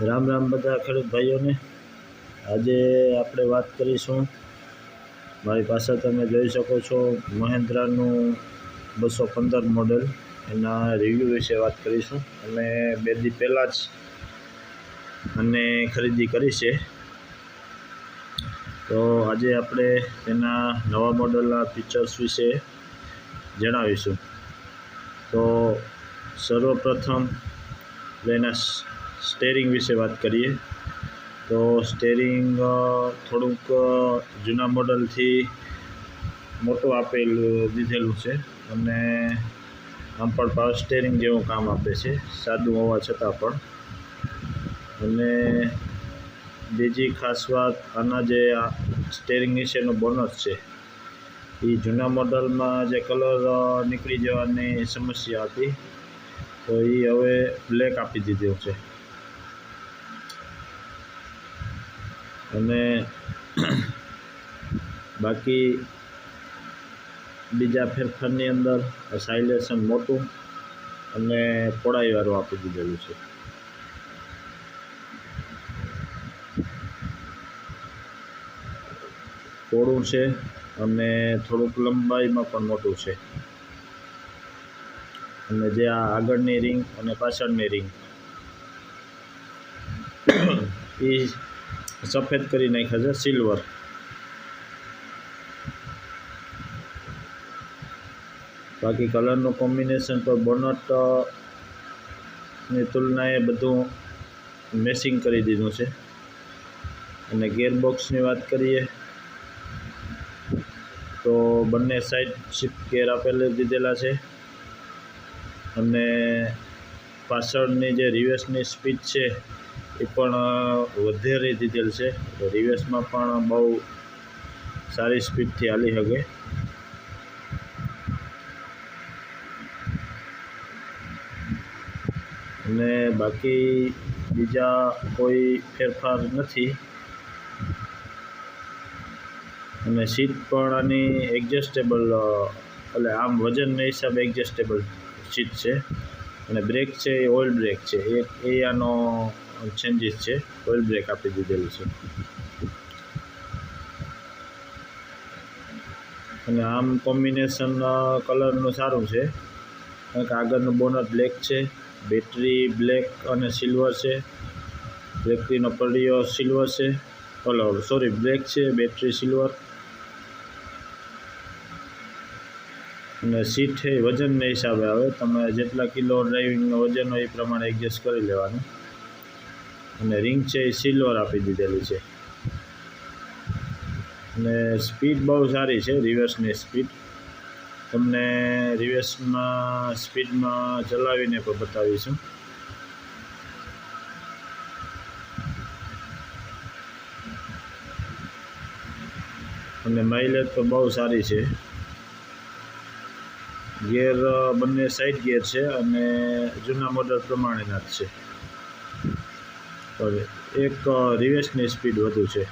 રામ રામ બધા ખેડૂત ભાઈઓને। આજે આપણે વાત કરીશું, મારી પાસે તમે જોઈ શકો છો મહિન્દ્રાનું 215 મોડેલ, એના રિવ્યૂ વિશે વાત કરીશું। અમે 2 દી પહેલાં જ આને ખરીદી કરી છે, તો આજે આપણે તેના નવા મોડલના ફીચર્સ વિશે જણાવીશું। તો સર્વપ્રથમ એના સ્ટેરિંગ વિશે વાત કરીએ તો સ્ટેરિંગ થોડુંક જૂના મોડલથી મોટું દીધેલું છે, અને આમ પણ પાવર સ્ટેરિંગ જેવું કામ આપે છે, સાદું હોવા છતાં પણ। અને બીજી ખાસ વાત, આના જે સ્ટેરિંગ વિશેનો બોનસ છે, એ જૂના મોડલમાં જે કલર નીકળી જવાની સમસ્યા હતી, તો એ હવે બ્લેક આપી દીધો છે। અને બાકી બીજા ફેરફારની અંદર સાઇલેન્સર મોટું અને પહોળાઈવાળું આપી દીધેલું છે। પહોળું છે અને થોડુંક લંબાઈમાં પણ મોટું છે। અને જે આ આગળની રિંગ અને પાછળની રિંગ એ સફેદ કરી નાખ્યા છે, સિલ્વર। બાકી કલરનું કોમ્બિનેશન તો બોનટની તુલનાએ બધું મેચિંગ કરી દીધું છે। અને ગિયરબોક્સની વાત કરીએ તો બંને સાઈડ શિફ્ટ ગિયર દીધેલા છે, અને પાછળની જે રિવર્સની સ્પીડ છે એ પણ વધારી દીધેલ છે, તો રિવર્સમાં પણ બહુ સારી સ્પીડથી હાલી શકે। અને બાકી બીજા કોઈ ફેરફાર નથી। અને સીટ પણ આની એડજસ્ટેબલ, એટલે આમ વજનના હિસાબે એડજસ્ટેબલ સીટ છે। અને બ્રેક છે એ ઓઇલ બ્રેક છે, એ આનો ચેન્જીસ છે, ઓઇલ બ્રેક આપી દીધેલું છે। અને આમ કોમ્બિનેશન કલરનું સારું છે, કારણ કે આગળનું બોનટ બ્લેક છે, બેટરી બ્લેક અને સિલ્વર છે, બેટરીનો પડીઓ સિલ્વર છે, બ્લેક છે, બેટરી સિલ્વર। અને સીટ છે વજનના હિસાબે આવે, તમે જેટલા કિલો ડ્રાઇવિંગનો વજન હોય એ પ્રમાણે એડજસ્ટ કરી લેવાનું। અને રિંગ છે એ સિલ્વર આપી દીધેલી છે। અને સ્પીડ બહુ સારી છે, રિવર્સની સ્પીડ તમને રિવર્સમાં સ્પીડમાં ચલાવીને પણ બતાવીશું। અને માઇલેજ તો બહુ સારી છે। ગિયર બંને સાઈડ ગિયર છે, અને જૂના મોડલ પ્રમાણેના જ છે, હવે એક રિવર્સની સ્પીડ વધુ છે।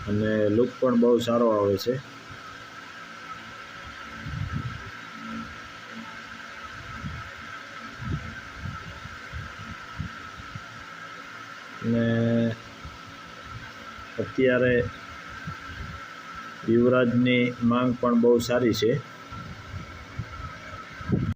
અને લુક પણ બહુ સારો આવે છે। અને અત્યારે યુવરાજની માંગ પણ બહુ સારી છે।